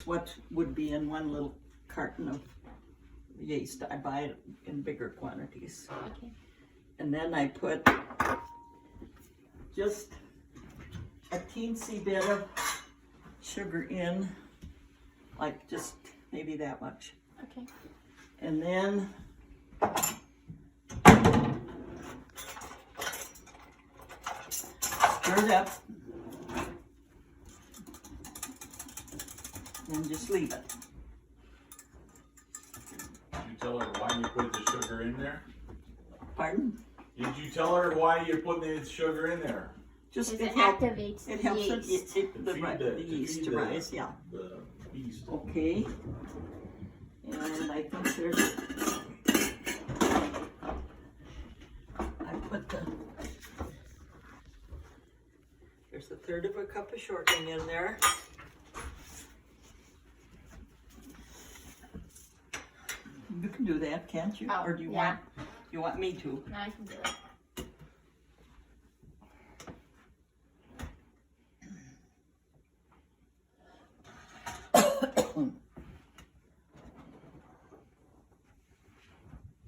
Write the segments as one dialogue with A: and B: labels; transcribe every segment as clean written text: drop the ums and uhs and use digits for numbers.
A: what would be in one little carton of yeast. I buy it in bigger quantities.
B: Okay.
A: And then I put just a teensy bit of sugar in, like just maybe that much.
B: Okay.
A: And then stir it up. And just leave it.
C: Did you tell her why you put the sugar in there?
A: Pardon?
C: Did you tell her why you're putting the sugar in there?
A: Just
B: Because
A: it,
B: it activates
A: it
B: the
A: helps
B: yeast.
A: the
C: Feed
A: yeast
C: feed
A: to rise, yeah.
C: The yeast.
A: Okay. And I think there's, I put there's a third of a cup of shortening in there. You can do that, can't you?
B: Oh,
A: Or do you
B: yeah.
A: want me to?
B: Now I can do it.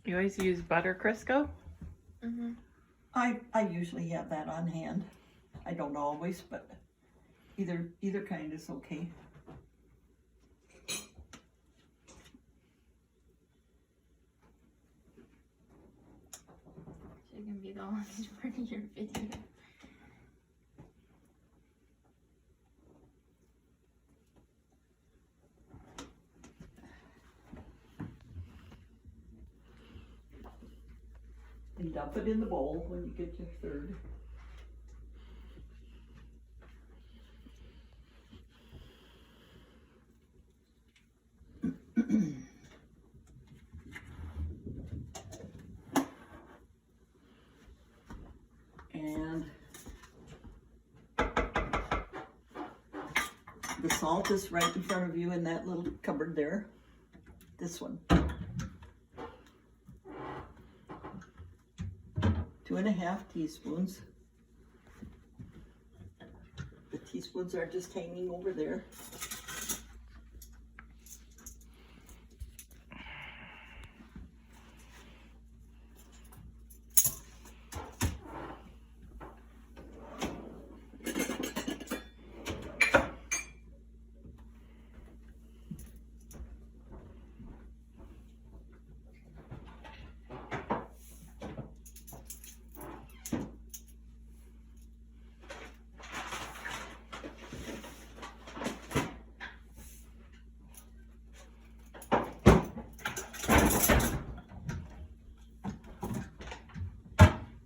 D: You always use butter Crisco?
B: Mm-hmm.
A: I usually have that on hand. I don't always, but either kind is okay.
B: She's gonna be the longest part of your video.
A: And dump it in the bowl when you get your third. And the salt is right in front of you in that little cupboard there. This one. 2.5 teaspoons. The teaspoons are just hanging over there.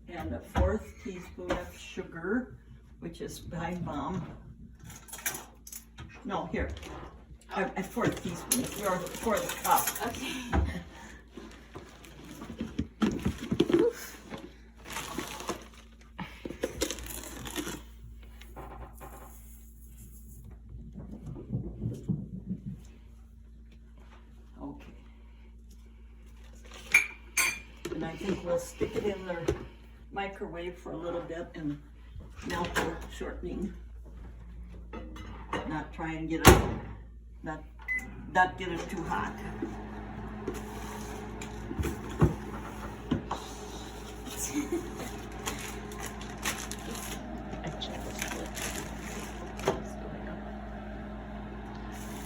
A: And a 1/4 teaspoon of sugar, which is by Mom. No, here. A 1/4 teaspoon, or 1/4 cup.
B: Okay.
A: Okay. And I think we'll stick it in the microwave for a little bit and melt the shortening. Not try and get it, not get it too hot.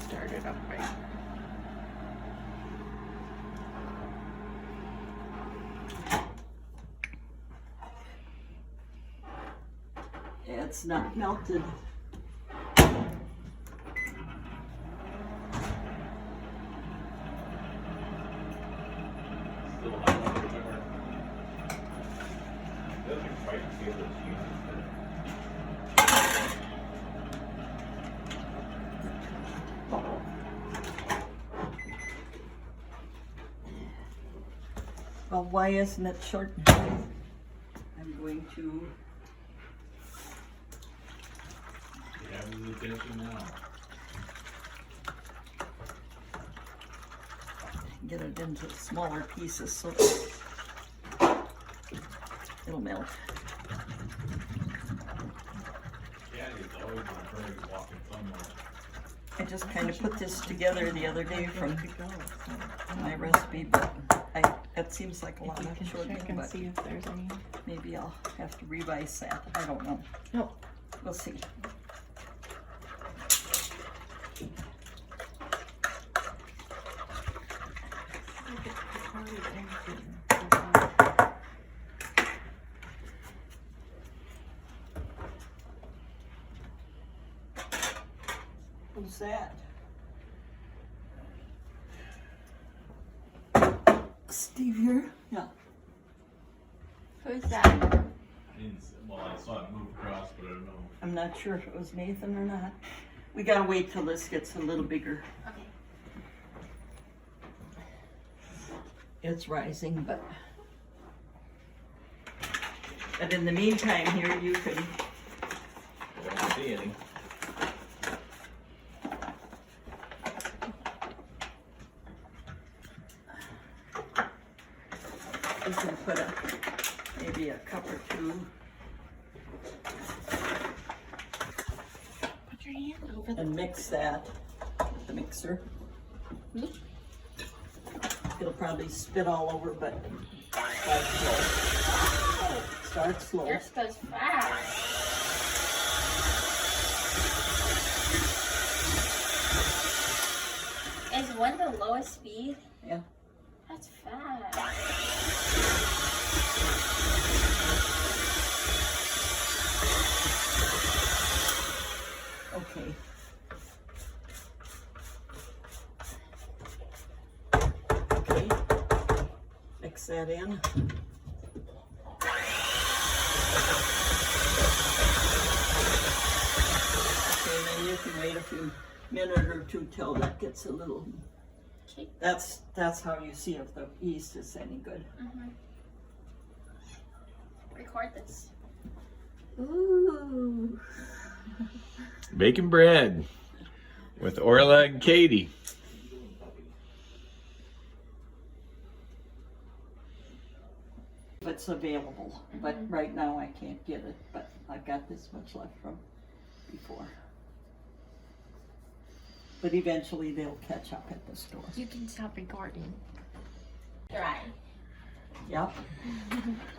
D: Start it up right.
A: It's not melted.
C: Still hot enough for sugar. It doesn't quite feel the cheese.
A: Well, why isn't it shortened? I'm going to
C: You have his attention now.
A: get it into smaller pieces so it'll melt.
C: Yeah, it's always in a hurry walking somewhere.
A: I just kind of put this together the other day from my recipe, but that seems like a lot
D: If you
A: of
D: can check
A: shortening,
D: and
A: but
D: see if there's any.
A: maybe I'll have to revise that. I don't know.
D: No.
A: We'll see. Who's that? Steve here? Yeah.
B: Who's that?
C: Well, I saw it move across, but I don't know.
A: I'm not sure if it was Nathan or not. We gotta wait till this gets a little bigger.
B: Okay.
A: It's rising, but in the meantime here, you can,
C: I don't see any.
A: you can put maybe a cup or two.
B: Put your hand over the.
A: And mix that with the mixer.
B: Me?
A: It'll probably spit all over, but start slow. Start slow.
B: Yours goes fast. Is one the lowest speed?
A: Yeah.
B: That's fast.
A: Okay. Okay. Mix that in. Okay, then you can wait a few minutes or two till that gets a little.
B: Okay.
A: That's how you see if the yeast is any good.
B: Record this.
A: Ooh.
E: Baking bread with Orla and Katie.
A: If it's available, but right now I can't get it, but I've got this much left from before. But eventually they'll catch up at the store.
B: You can stop recording. Dry.
A: Yep.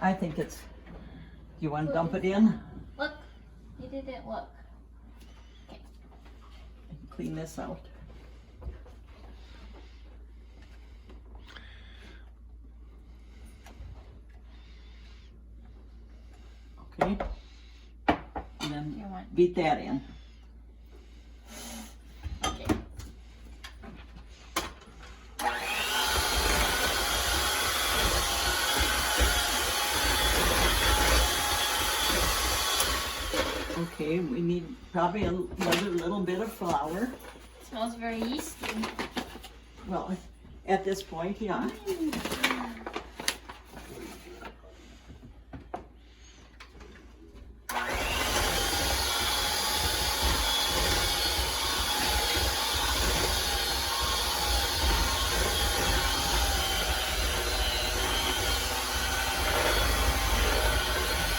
A: I think it's, you want to dump it in?
B: Look. You didn't look.
A: Clean this out. Okay. And then
B: You want.
A: beat that in.
B: Okay.
A: Okay, we need probably another little bit of flour.
B: Smells very yeasty.
A: Well, at this point, yeah.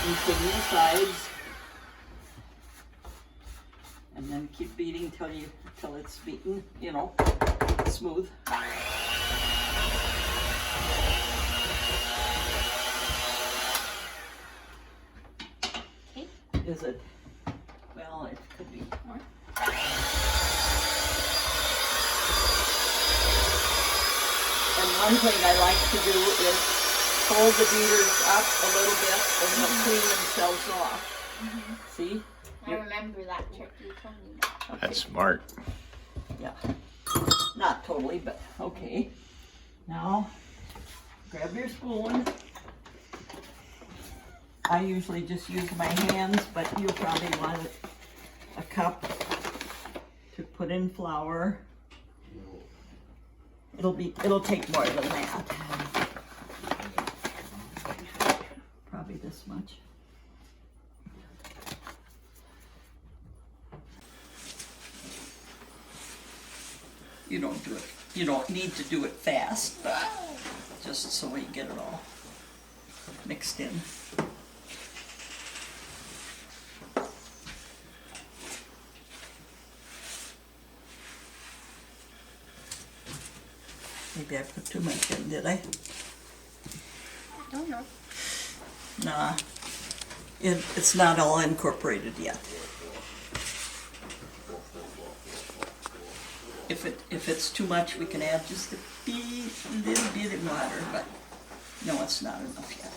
A: Continue the sides. And then keep beating till it's beaten, you know, smooth.
B: Okay.
A: Is it? Well, it could be
B: More.
A: And one thing I like to do is hold the beaters up a little bit and they'll clean themselves off. See?
B: I remember that trick you told me that.
A: Okay.
E: That's smart.
A: Yeah. Not totally, but okay. Now, grab your spoon. I usually just use my hands, but you'll probably want a cup to put in flour. It'll take more than that. Probably this much. You don't need to do it fast, but just so you get it all mixed in. Maybe I put too much in, did I?
B: I don't know.
A: Nah. It's not all incorporated yet. If it's too much, we can add just a little bit of water, but no, it's not enough yet.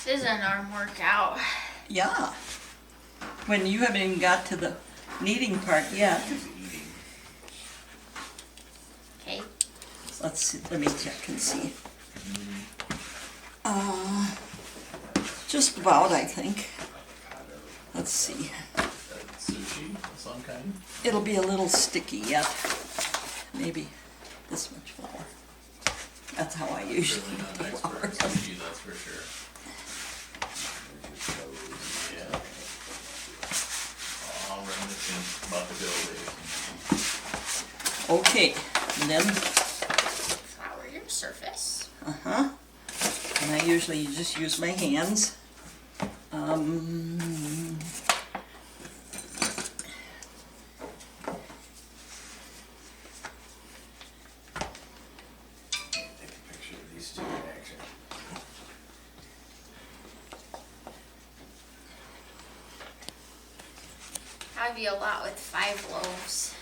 B: This is an arm workout.
A: Yeah. When you haven't even got to the kneading part yet.
B: Okay.
A: Let's see, let me check and see. Just about, I think. Let's see.
E: Sushi of some kind?
A: It'll be a little sticky yet. Maybe this much flour. That's how I usually
E: Really
A: eat
E: not
A: the
E: an
A: flour.
E: expert in sushi, that's for sure. Yeah. All reminiscent about the good old days.
A: Okay, and then,
B: Flour your surface.
A: uh-huh. And I usually just use my hands.
E: Take a picture of these two in action.
B: That would be a lot with 5 loaves.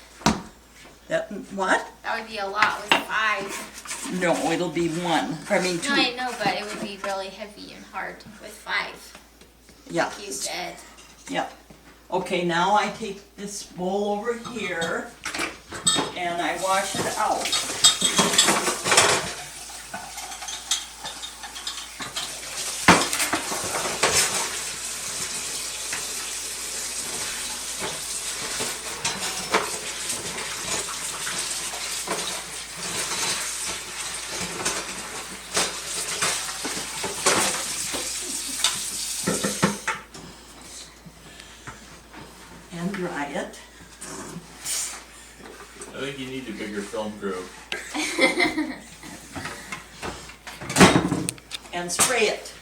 A: That, what?
B: That would be a lot with 5.
A: No, it'll be one. I mean,
B: No,
A: two.
B: I know, but it would be really heavy and hard with 5.
A: Yeah,
B: Like you said.
A: yeah. Okay, now I take this bowl over here and I wash it out. And dry it.
E: I think you need a bigger film crew.
A: And spray it.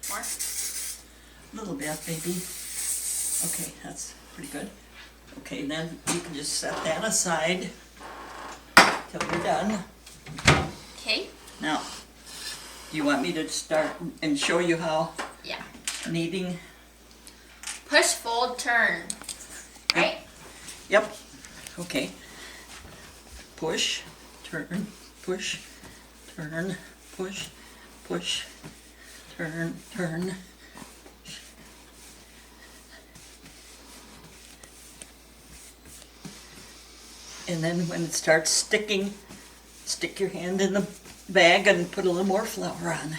B: More?
A: A little bit, maybe. Okay, that's pretty good. Okay, then you can just set that aside till we're done.
B: Okay.
A: Now, do you want me to start and show you how
B: Yeah.
A: kneading?
B: Push, fold, turn. Right?
A: Yep. Okay. Push, turn, push, turn, push, push, turn, turn. And then when it starts sticking, stick your hand in the bag and put a little more flour on.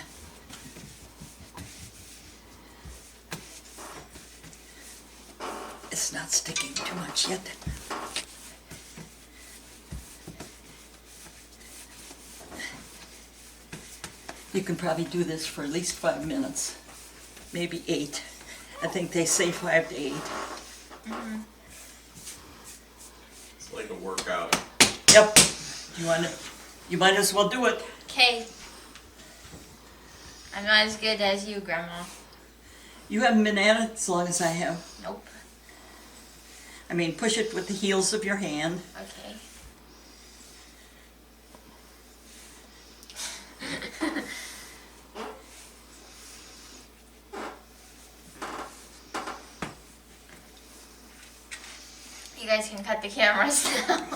A: It's not sticking too much yet. You can probably do this for at least 5 minutes, maybe 8. I think they say 5 to 8.
E: It's like a workout.
A: Yep. You might as well do it.
B: Okay. I'm not as good as you, Grandma.
A: You haven't been at it as long as I have.
B: Nope.
A: I mean, push it with the heels of your hand.
B: Okay. You guys can cut the cameras now.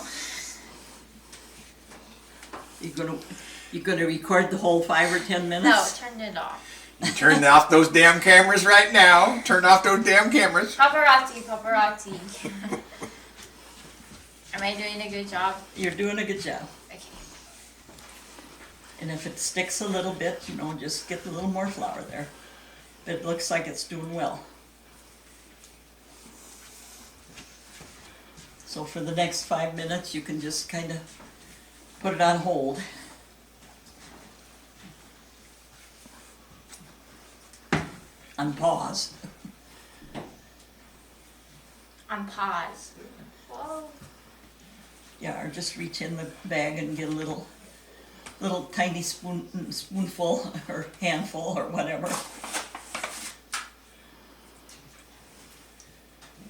A: You're gonna record the whole 5 or 10
B: No,
A: minutes?
B: turn it off.
E: You turn off those damn cameras right now. Turn off those damn cameras.
B: Paparazzi, paparazzi. Am I doing a good job?
A: You're doing a good job.
B: Okay.
A: And if it sticks a little bit, just get a little more flour there. But it looks like it's doing well. So for the next 5 minutes, you can just kind of put it on hold. on pause.
B: On pause. Whoa.
A: Yeah, or just reach in the bag and get a little tiny spoonful or handful or whatever.
E: You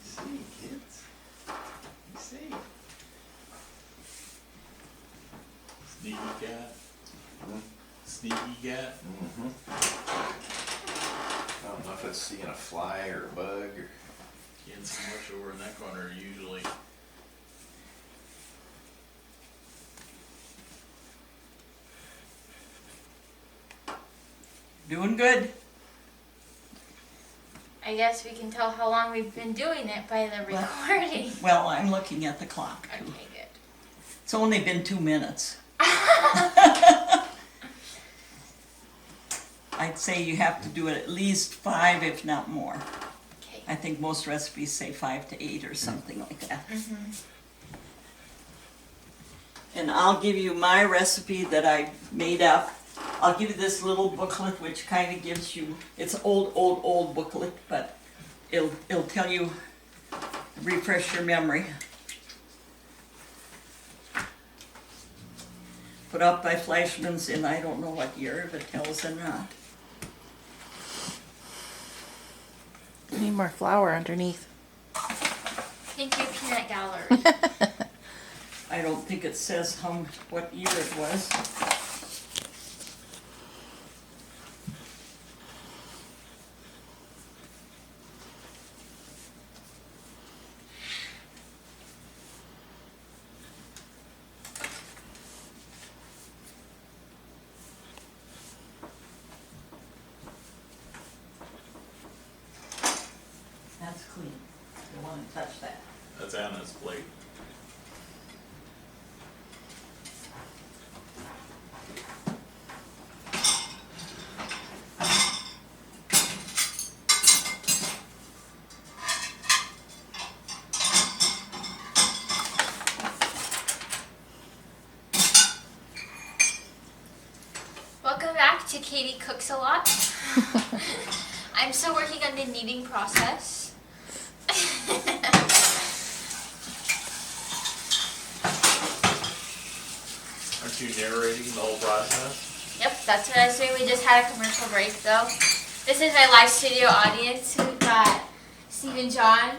E: see, kids. You see.
C: Sneaky cat. Sneaky cat.
E: I don't know if it's seeing a fly or a bug or.
C: Can't see much over in that corner usually.
A: Doing good.
B: I guess we can tell how long we've been doing it by the recording.
A: Well, I'm looking at the clock.
B: Okay, good.
A: It's only been 2 minutes. I'd say you have to do it at least 5, if not more.
B: Okay.
A: I think most recipes say 5 to 8 or something like that. And I'll give you my recipe that I made up. I'll give you this little booklet which kind of gives you, it's old booklet, but it'll tell you, refresh your memory. Put up by Fleischmann's in I don't know what year, if it tells or not.
D: Need more flour underneath.
B: Thank you, Peanut Gallery.
A: I don't think it says what year it was. That's clean. Don't want to touch that.
C: That's Anna's plate.
B: Welcome back to Katie Cooks a Lot. I'm still working on the kneading process.
C: Aren't you narrating the whole process?
B: Yep, that's what I was doing. We just had a commercial break though. This is my live studio audience. We've got Steve and John.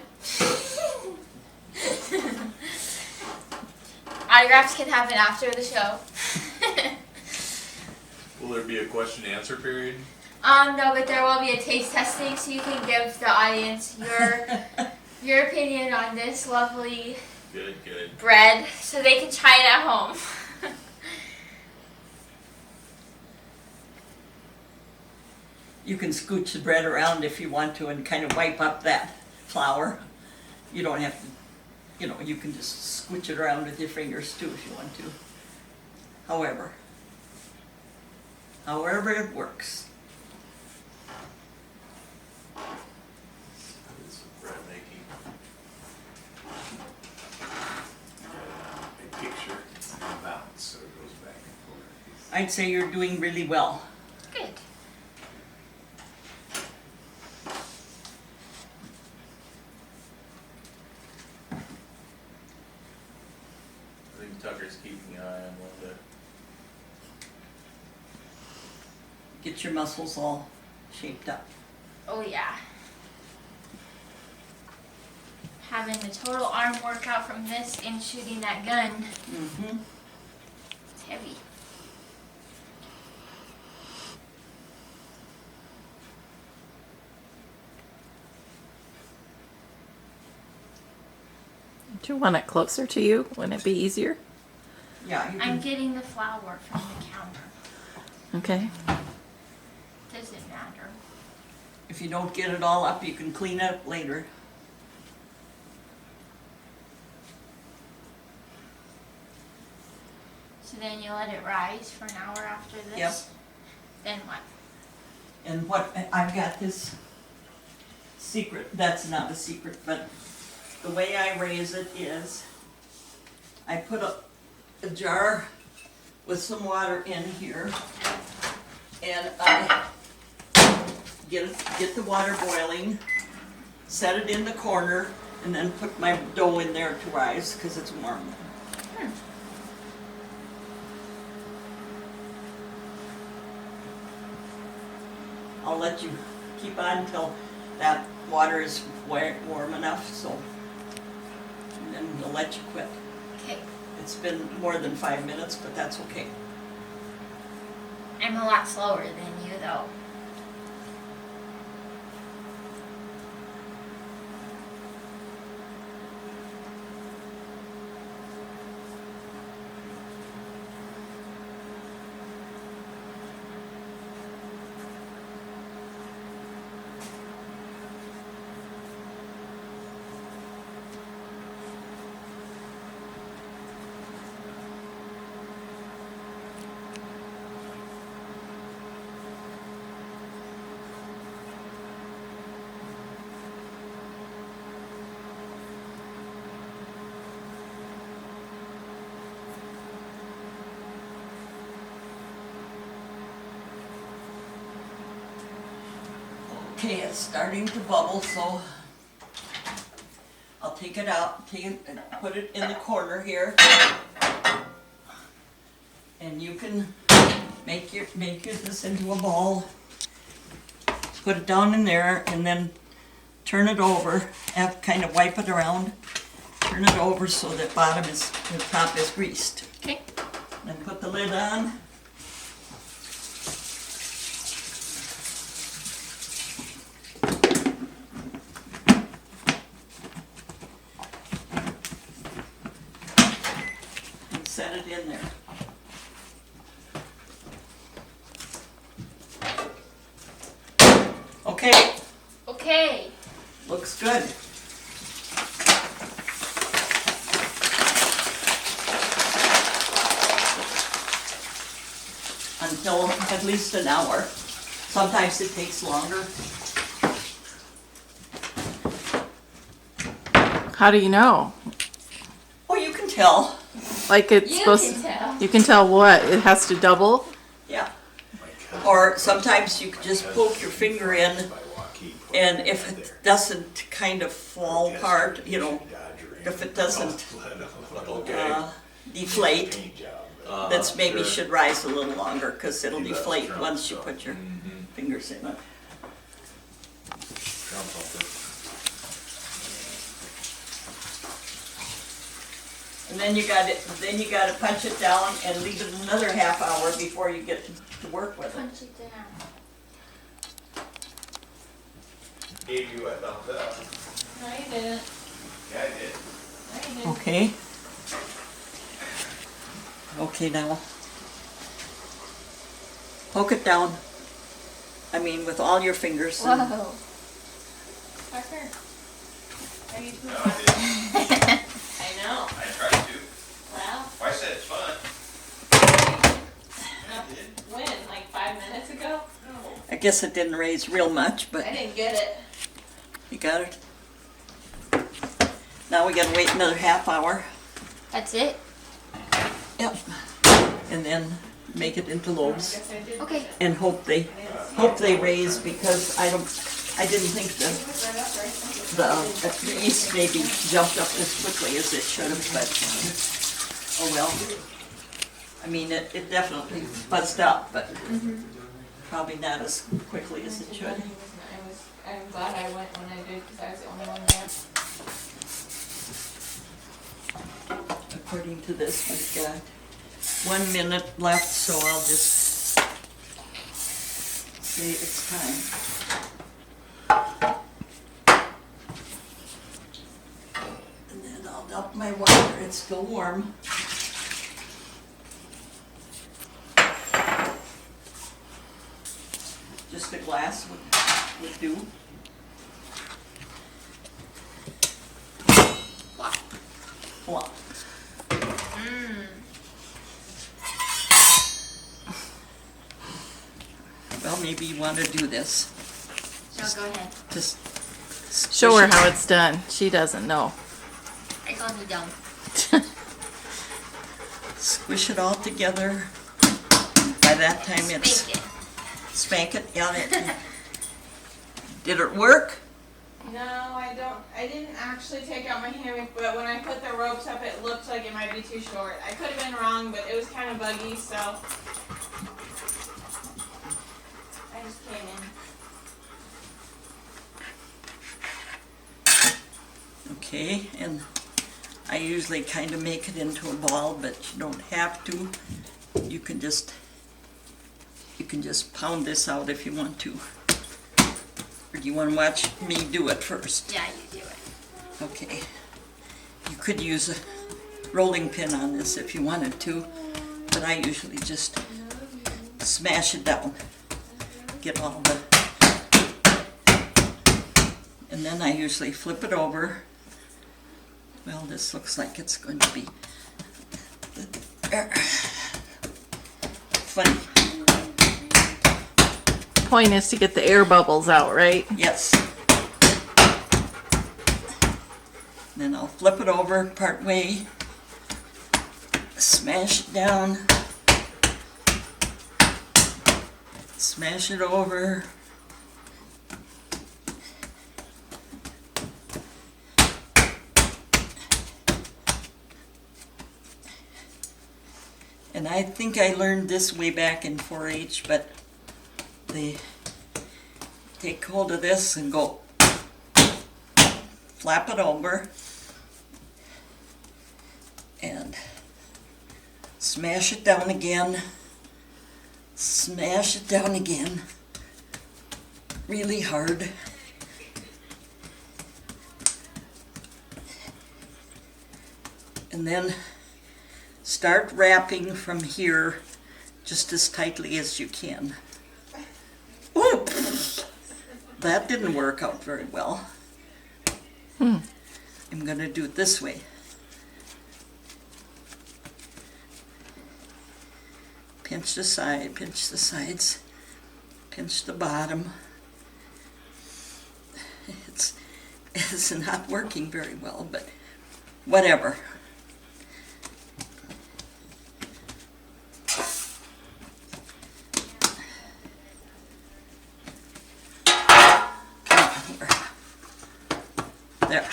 B: Autographs can happen after the show.
C: Will there be a question and answer period?
B: No, but there will be a taste testing, so you can give the audience your opinion on this lovely
C: Good, good.
B: bread, so they can try it at home.
A: You can scooch the bread around if you want to and kind of wipe up that flour. You don't have to, you can just scooch it around with your fingers too if you want to. However it works.
C: It's bread making.
E: A picture and a bounce, so it goes back and forth.
A: I'd say you're doing really well.
B: Good.
C: I think Tucker's keeping an eye on Linda.
A: Get your muscles all shaped up.
B: Oh yeah. Having the total arm workout from this and shooting that gun.
A: Mm-hmm.
B: It's heavy.
D: Do you want it closer to you? Wouldn't it be easier?
A: Yeah, you
B: I'm
A: can,
B: getting the flour from the counter.
D: Okay.
B: Doesn't matter.
A: if you don't get it all up, you can clean it up later.
B: So then you let it rise for an hour after this?
A: Yep.
B: Then what?
A: And what, I've got this secret, that's not a secret, but the way I raise it is, I put a jar with some water in here, and I get the water boiling, set it in the corner, and then put my dough in there to rise, because it's warm. I'll let you keep on till that water is warm enough, so, and then we'll let you quit.
B: Okay.
A: It's been more than 5 minutes, but that's okay.
B: I'm a lot slower than you though.
A: Okay, it's starting to bubble, so I'll take it out, and put it in the corner here. And you can make this into a ball. Put it down in there and then turn it over, kind of wipe it around. Turn it over so that the top is greased.
B: Okay.
A: Then put the lid on. And set it in there. Okay,
B: Okay.
A: looks good. Until at least an hour. Sometimes it takes longer.
D: How do you know?
A: Oh, you can tell.
D: Like it's
B: You
D: supposed
B: can tell.
D: You can tell what? It has to double?
A: Yeah. Or sometimes you can just poke your finger in, and if it doesn't kind of fall apart, you know, if it doesn't deflate, that's maybe should rise a little longer, because it'll deflate once you put your fingers in it. And then you gotta punch it down and leave it another half hour before you get to work with it.
B: Punch it down.
E: Gave you a thumbs up.
B: No, you didn't.
E: Yeah, I did.
B: No, you didn't.
A: Okay. Okay, now. Poke it down. I mean, with all your fingers. and-
B: Whoa. Parker. Are you
E: No, I didn't.
B: I know.
E: I tried to.
B: Well,
E: I said it's fun.
B: when? Like 5 minutes ago?
A: I guess it didn't raise real much, but
B: I didn't get it.
A: you got it. Now we gotta wait another half hour.
B: That's it?
A: Yep. And then make it into loaves
B: Okay.
A: and hope they raise, because I didn't think the yeast maybe jumped up as quickly as it should have, but oh well. I mean, it definitely buzzed up, but probably not as quickly as it should.
F: I'm glad I went when I did because I was the only one there.
A: According to this, we've got 1 minute left, so I'll just say it's time. And then I'll dump my water, it's still warm. Just a glass would do. Plop. Well, maybe you want to do this.
B: No, go ahead.
A: Just
D: Show her how it's done. She doesn't know.
B: I call me dumb.
A: squish it all together. By that time it's
B: Spank it.
A: spank it. Yeah, Did it work?
F: No, I didn't actually take out my hammock, but when I put the ropes up, it looked like it might be too short. I could have been wrong, but it was kind of buggy, so I just came in.
A: Okay, and I usually kind of make it into a ball, but you don't have to. You can just pound this out if you want to. Or do you want to watch me do it first?
B: Yeah, you do it.
A: Okay. You could use a rolling pin on this if you wanted to, but I usually just smash it down. Get all the... And then I usually flip it over. Well, this looks like it's going to be funny.
D: Point is to get the air bubbles out, right?
A: Yes. Then I'll flip it over part way, smash it down, smash it over. And I think I learned this way back in 4-H, but they take hold of this and go flap it over and smash it down again, smash it down again really hard. And then start wrapping from here just as tightly as you can. Ooh, that didn't work out very well. I'm going to do it this way. Pinch the side, pinch the sides, pinch the bottom. It's not working very well, but whatever. There.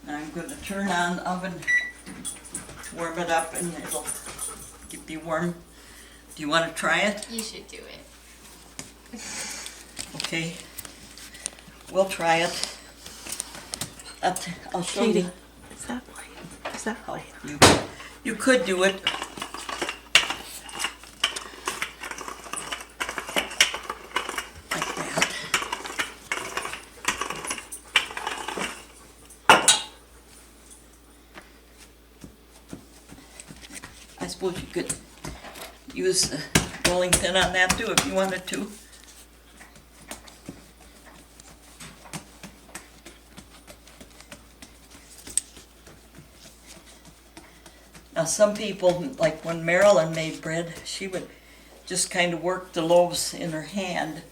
A: Now I'm going to turn on the oven, warm it up, and it'll be warm. Do you want to try it?
B: You should do it.
A: Okay. We'll try it. I'll show
D: Katie,
A: you
D: is that white? Is that
A: how
D: white?
A: you could do it. Like that. I suppose you could use the rolling pin on that too if you wanted to. Now some people, like when Marilyn made bread, she would just kind of work the loaves in her hand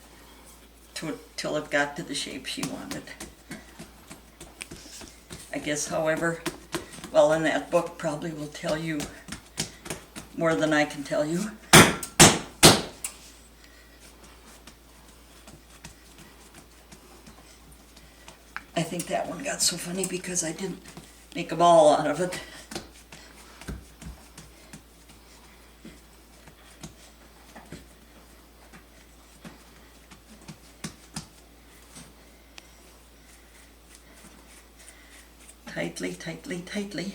A: till it got to the shape she wanted. I guess, however, well, in that book probably will tell you more than I can tell you. I think that one got so funny because I didn't make a ball out of it. Tightly, tightly, tightly.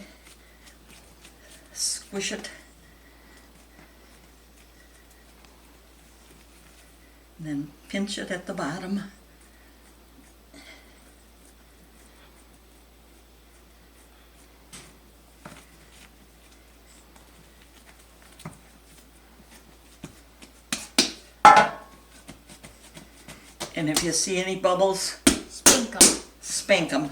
A: Squish it. And then pinch it at the bottom. And if you see any bubbles,
B: Spank 'em.
A: spank them.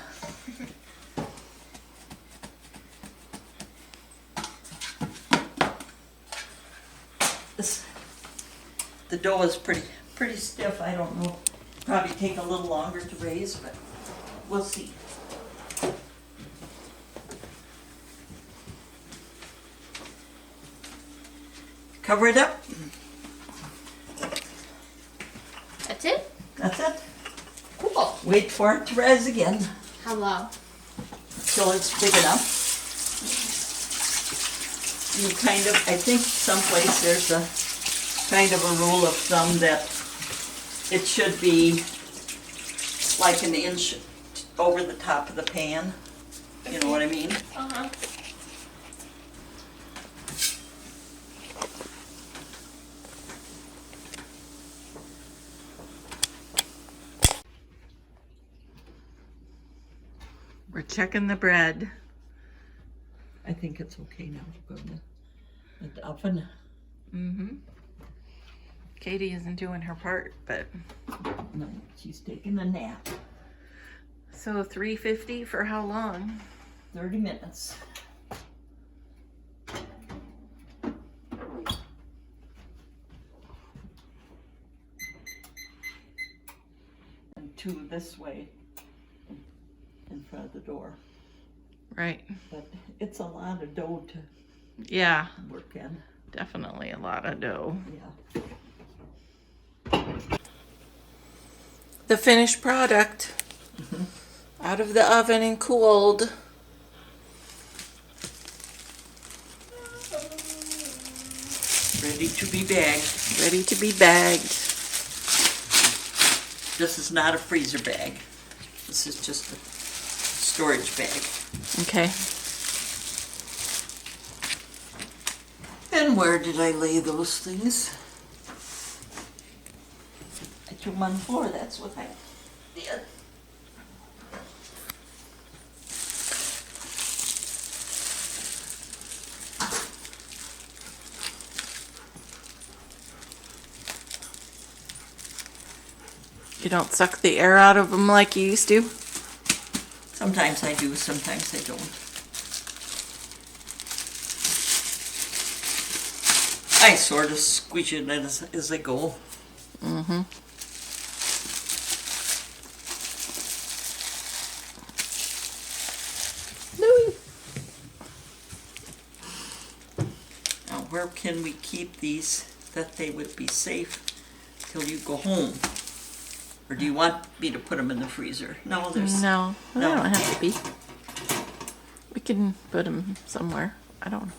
A: The dough is pretty stiff. I don't know. Probably take a little longer to raise, but we'll see. Cover it up.
B: That's it?
A: That's it.
B: Cool.
A: Wait for it to rise again
B: How low?
A: till it's big enough. You kind of, I think someplace there's a kind of a rule of thumb that it should be like an inch over the top of the pan. You know what I mean?
B: Uh-huh.
D: We're checking the bread.
A: I think it's okay now to go in the oven.
D: Mm-hmm. Katie isn't doing her part, but
A: No, she's taking a nap.
D: so 350 for how long?
A: 30 minutes. And two this way in front of the door.
D: Right.
A: But it's a lot of dough to
D: Yeah,
A: work in.
D: definitely a lot of dough.
A: Yeah.
D: The finished product out of the oven and cooled.
A: Ready to be bagged.
D: Ready to be bagged.
A: This is not a freezer bag. This is just a storage bag.
D: Okay.
A: And where did I lay those things? I threw them on the floor, that's what I did.
D: You don't suck the air out of them like you used to?
A: Sometimes I do, sometimes I don't. I sort of squeeze it in as I go.
D: Mm-hmm. Louie.
A: Now, where can we keep these that they would be safe till you go home? Or do you want me to put them in the freezer? No, there's.
D: No, they
A: No.
D: don't have to be. We can put them somewhere. I don't know.